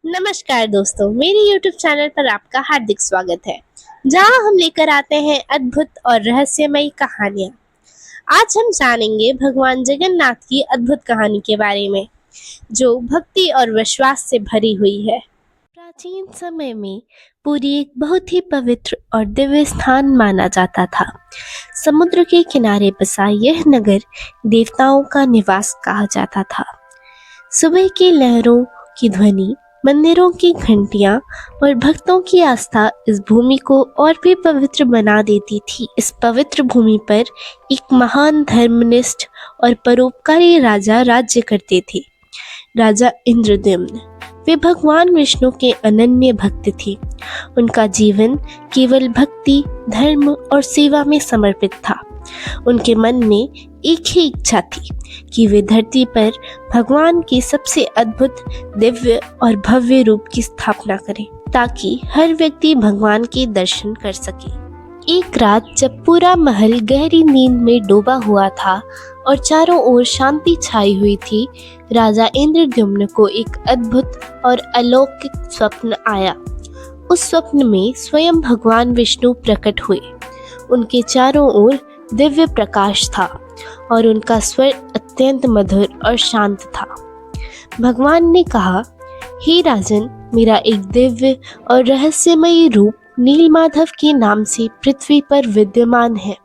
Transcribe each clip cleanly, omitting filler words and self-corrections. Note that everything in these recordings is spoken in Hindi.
नमस्कार दोस्तों, मेरे YouTube चैनल पर आपका हार्दिक स्वागत है, जहां हम लेकर आते हैं अद्भुत और रहस्यमयी कहानियां। आज हम जानेंगे भगवान जगन्नाथ की अद्भुत कहानी के बारे में, जो भक्ति और विश्वास से भरी हुई है। प्राचीन समय में पुरी एक बहुत ही पवित्र और दिव्य स्थान माना जाता था। समुद्र के किनारे बसा यह नगर देवताओं का निवास कहा जाता था। सुबह की लहरों की ध्वनि, मंदिरों की घंटियां और भक्तों की आस्था इस भूमि को और भी पवित्र बना देती थी। इस पवित्र भूमि पर एक महान धर्मनिष्ठ और परोपकारी राजा राज्य करते थे, राजा इंद्रद्युम्न। वे भगवान विष्णु के अनन्य भक्त थे। उनका जीवन केवल भक्ति, धर्म और सेवा में समर्पित था। उनके मन में एक ही इच्छा थी कि वे धरती पर भगवान के सबसे अद्भुत, दिव्य और भव्य रूप की स्थापना करें, ताकि हर व्यक्ति भगवान के दर्शन कर सके। एक रात जब पूरा महल गहरी नींद में डूबा हुआ था और चारों ओर शांति छाई हुई थी, राजा इंद्रद्युम्न को एक अद्भुत और अलौकिक स्वप्न आया। उस स्वप्न में स्वयं भगवान विष्णु प्रकट हुए। उनके चारों ओर दिव्य प्रकाश था और उनका स्वर अत्यंत मधुर और शांत था। भगवान ने कहा, हे राजन, मेरा एक दिव्य और रहस्यमयी रूप नीलमाधव के नाम से पृथ्वी पर विद्यमान है।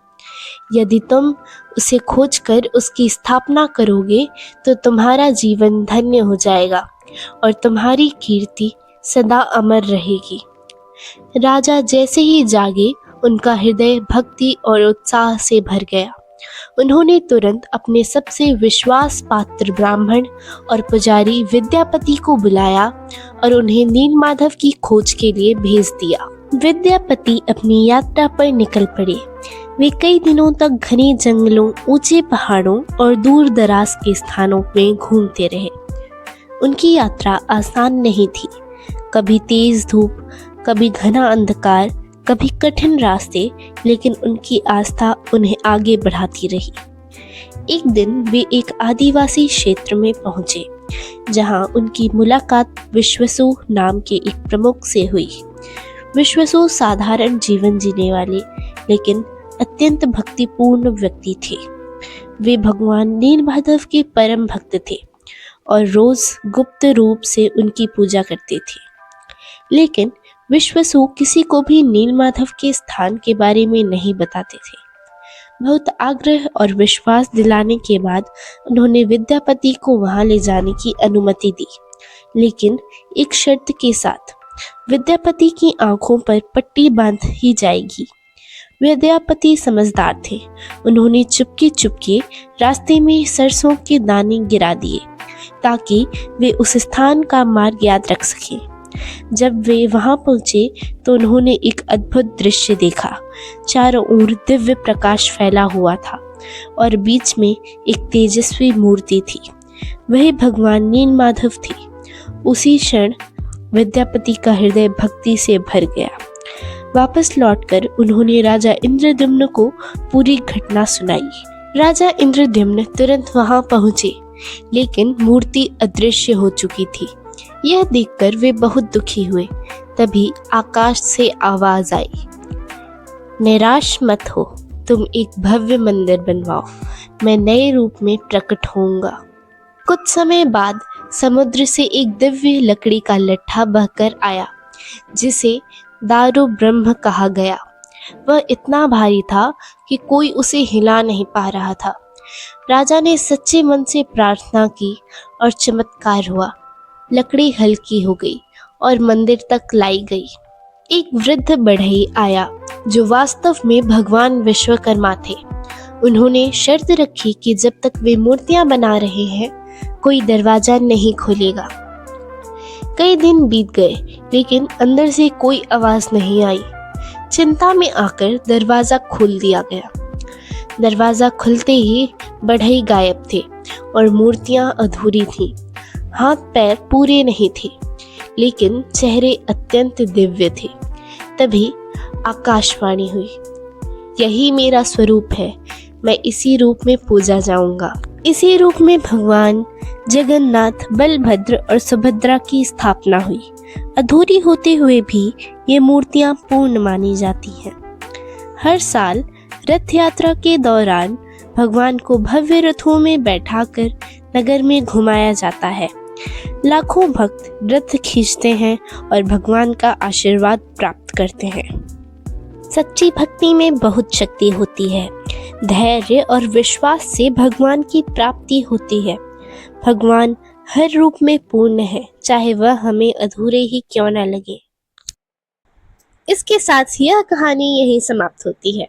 यदि तुम उसे खोजकर उसकी स्थापना करोगे तो तुम्हारा जीवन धन्य हो जाएगा और तुम्हारी कीर्ति सदा अमर रहेगी। राजा जैसे ही जागे, उनका हृदय भक्ति और उत्साह से भर गया। उन्होंने तुरंत अपने सबसे विश्वास पात्र ब्राह्मण और पुजारी विद्यापति को बुलाया और उन्हें नीलमाधव की खोज के लिए भेज दिया। विद्यापति अपनी यात्रा पर निकल पड़े। वे कई दिनों तक घने जंगलों, ऊंचे पहाड़ों और दूर दराज के स्थानों में घूमते रहे। उनकी यात्रा आसान नहीं थी। कभी तेज धूप, कभी घना अंधकार, कभी कठिन रास्ते, लेकिन उनकी आस्था उन्हें आगे बढ़ाती रही। एक दिन वे एक आदिवासी क्षेत्र में पहुंचे, जहां उनकी मुलाकात विश्वसु नाम के एक प्रमुख से हुई। विश्वसु साधारण जीवन जीने वाले लेकिन अत्यंत भक्तिपूर्ण व्यक्ति थे। वे भगवान नीलमाधव के परम भक्त थे और रोज गुप्त रूप से उनकी पूजा करते थे। लेकिन विश्वसु किसी को भी नीलमाधव के स्थान के बारे में नहीं बताते थे। बहुत आग्रह और विश्वास दिलाने के बाद उन्होंने विद्यापति को वहां ले जाने की अनुमति दी, लेकिन एक शर्त के साथ। विद्यापति की आंखों पर पट्टी बांध ही जाएगी। विद्यापति समझदार थे। उन्होंने चुपके चुपके रास्ते में सरसों के दाने गिरा दिए, ताकि वे उस स्थान का मार्ग याद रख सकें। जब वे वहां पहुंचे तो उन्होंने एक अद्भुत दृश्य देखा। चारों ओर दिव्य प्रकाश फैला हुआ था और बीच में एक तेजस्वी मूर्ति थी। वही भगवान नीलमाधव थे। उसी क्षण विद्यापति का हृदय भक्ति से भर गया। वापस लौटकर उन्होंने राजा इंद्रद्युम्न को पूरी घटना सुनाई। राजा इंद्रद्युम्न तुरंत वहां पहुंचे, लेकिन मूर्ति अदृश्य हो चुकी थी। यह देखकर वे बहुत दुखी हुए। तभी आकाश से आवाज आई, निराश मत हो, तुम एक भव्य मंदिर बनवाओ, मैं नए रूप में प्रकट होऊंगा। कुछ समय बाद समुद्र से एक दिव्य लकड़ी का लट्ठा बहकर आया, जिसे दारू ब्रह्म कहा गया। वह इतना भारी था कि कोई उसे हिला नहीं पा रहा था। राजा ने सच्चे मन से प्रार्थना की और चमत्कार हुआ। लकड़ी हल्की हो गई और मंदिर तक लाई गई। एक वृद्ध बढ़ई आया, जो वास्तव में भगवान विश्वकर्मा थे। उन्होंने शर्त रखी कि जब तक वे मूर्तियां बना रहे हैं, कोई दरवाजा नहीं खोलेगा। कई दिन बीत गए, लेकिन अंदर से कोई आवाज नहीं आई। चिंता में आकर दरवाजा खोल दिया गया। दरवाजा खुलते ही बढ़ई गायब थे और मूर्तियां अधूरी थीं। हाथ पैर पूरे नहीं थे, लेकिन चेहरे अत्यंत दिव्य थे। तभी आकाशवाणी हुई, यही मेरा स्वरूप है, मैं इसी रूप में पूजा जाऊंगा। इसी रूप में भगवान जगन्नाथ, बलभद्र और सुभद्रा की स्थापना हुई। अधूरी होते हुए भी ये मूर्तियां पूर्ण मानी जाती हैं। हर साल रथ यात्रा के दौरान भगवान को भव्य रथों में बैठाकर नगर में घुमाया जाता है। लाखों भक्त रथ खींचते हैं और भगवान का आशीर्वाद प्राप्त करते हैं। सच्ची भक्ति में बहुत शक्ति होती है। धैर्य और विश्वास से भगवान की प्राप्ति होती है। भगवान हर रूप में पूर्ण है, चाहे वह हमें अधूरे ही क्यों न लगे। इसके साथ यह कहानी यहीं समाप्त होती है।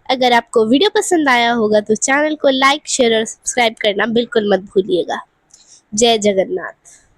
अगर आपको वीडियो पसंद आया होगा तो चैनल को लाइक, शेयर और सब्सक्राइब करना बिल्कुल मत भूलिएगा। जय जगन्नाथ।